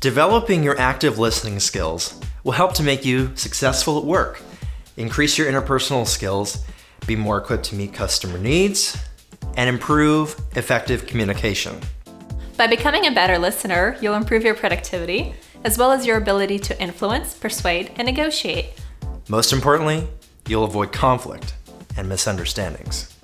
Developing your active listening skills will help to make you successful at work, increase your interpersonal skills, be more equipped to meet customer needs, and improve effective communication. By becoming a better listener, you'll improve your productivity, as well as your ability to influence, persuade, and negotiate. Most importantly, you'll avoid conflict and misunderstandings.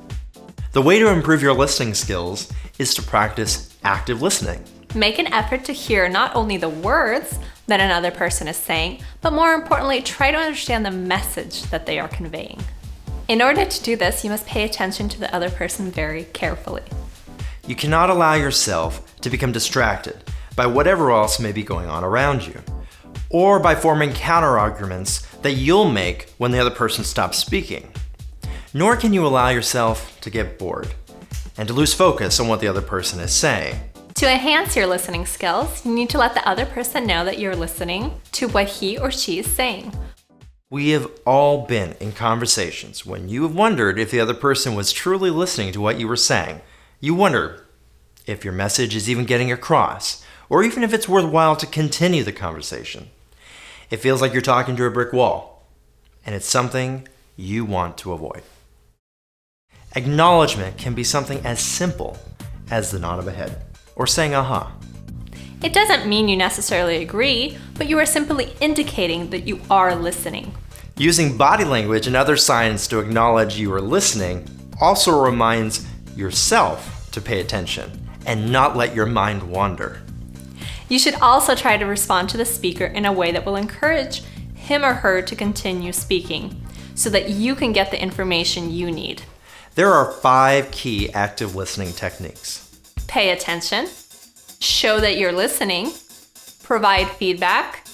The way to improve your listening skills is to practice active listening. Make an effort to hear not only the words that another person is saying, but more importantly, try to understand the message that they are conveying. In order to do this, you must pay attention to the other person very carefully. You cannot allow yourself to become distracted by whatever else may be going on around you, or by forming counter-arguments that you'll make when the other person stops speaking. Nor can you allow yourself to get bored and to lose focus on what the other person is saying. To enhance your listening skills, you need to let the other person know that you're listening to what he or she is saying. We have all been in conversations when you have wondered if the other person was truly listening to what you were saying. You wonder if your message is even getting across, or even if it's worthwhile to continue the conversation. It feels like you're talking to a brick wall, and it's something you want to avoid. Acknowledgement can be something as simple as the nod of a head, or saying aha. It doesn't mean you necessarily agree, but you are simply indicating that you are listening. Using body language and other signs to acknowledge you are listening also reminds yourself to pay attention and not let your mind wander. You should also try to respond to the speaker in a way that will encourage him or her to continue speaking, so that you can get the information you need. There are 5 key active listening techniques. Pay attention, show that you're listening, provide feedback,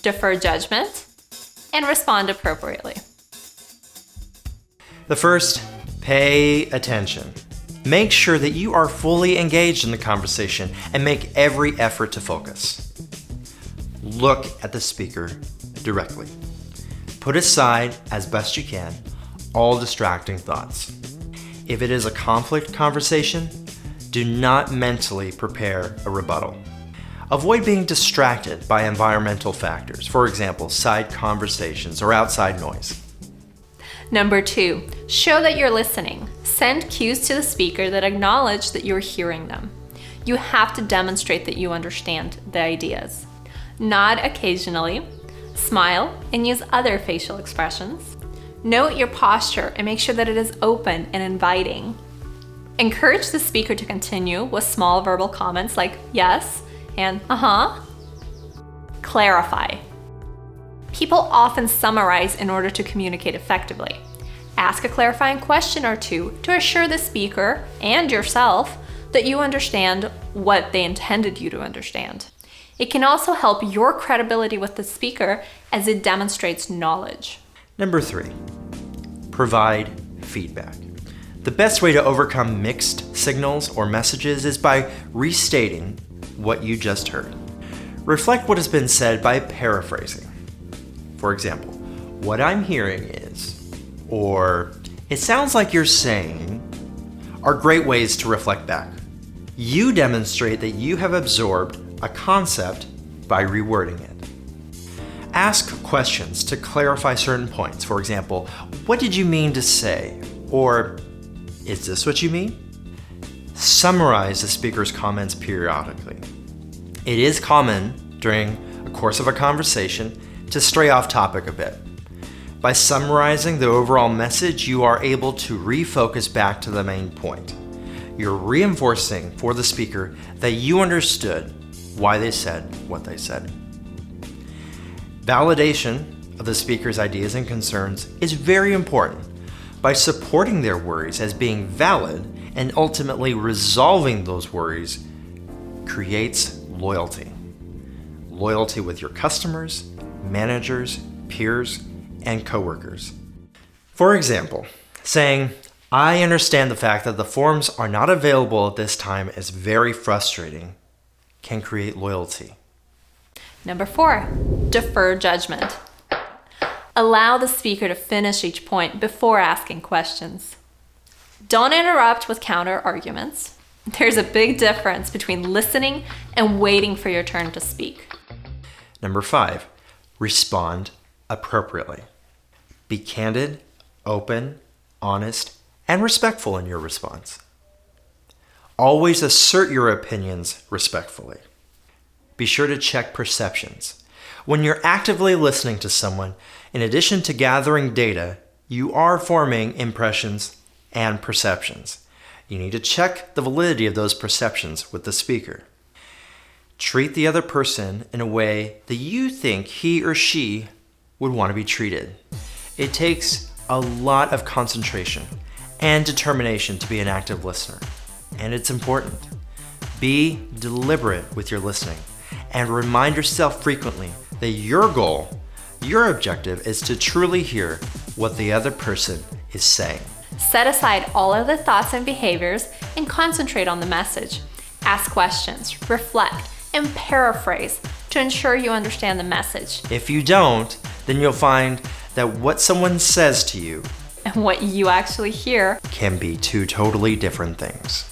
defer judgment, and respond appropriately. The first, pay attention. Make sure that you are fully engaged in the conversation and make every effort to focus. Look at the speaker directly. Put aside, as best you can, all distracting thoughts. If it is a conflict conversation, do not mentally prepare a rebuttal. Avoid being distracted by environmental factors, for example, side conversations or outside noise. Number 2, show that you're listening. Send cues to the speaker that acknowledge that you're hearing them. You have to demonstrate that you understand the ideas. Nod occasionally, smile, and use other facial expressions. Note your posture and make sure that it is open and inviting. Encourage the speaker to continue with small verbal comments like yes and uh-huh. Clarify. People often summarize in order to communicate effectively. Ask a clarifying question or two to assure the speaker and yourself that you understand what they intended you to understand. It can also help your credibility with the speaker as it demonstrates knowledge. Number 3, provide feedback. The best way to overcome mixed signals or messages is by restating what you just heard. Reflect what has been said by paraphrasing. For example, what I'm hearing is, or it sounds like you're saying, are great ways to reflect back. You demonstrate that you have absorbed a concept by rewording it. Ask questions to clarify certain points. For example, what did you mean to say? Or, is this what you mean? Summarize the speaker's comments periodically. It is common during a course of a conversation to stray off topic a bit. By summarizing the overall message, you are able to refocus back to the main point. You're reinforcing for the speaker that you understood why they said what they said. Validation of the speaker's ideas and concerns is very important. By supporting their worries as being valid and ultimately resolving those worries creates loyalty. Loyalty with your customers, managers, peers, and coworkers. For example, saying, I understand the fact that the forms are not available at this time is very frustrating, can create loyalty. Number 4, defer judgment. Allow the speaker to finish each point before asking questions. Don't interrupt with counter arguments. There's a big difference between listening and waiting for your turn to speak. Number 5, respond appropriately. Be candid, open, honest, and respectful in your response. Always assert your opinions respectfully. Be sure to check perceptions. When you're actively listening to someone, in addition to gathering data, you are forming impressions and perceptions. You need to check the validity of those perceptions with the speaker. Treat the other person in a way that you think he or she would want to be treated. It takes a lot of concentration and determination to be an active listener, and it's important. Be deliberate with your listening and remind yourself frequently that your goal, your objective is to truly hear what the other person is saying. Set aside all of the thoughts and behaviors and concentrate on the message. Ask questions, reflect, and paraphrase to ensure you understand the message. If you don't, then you'll find that what someone says to you And what you actually hear can be two totally different things.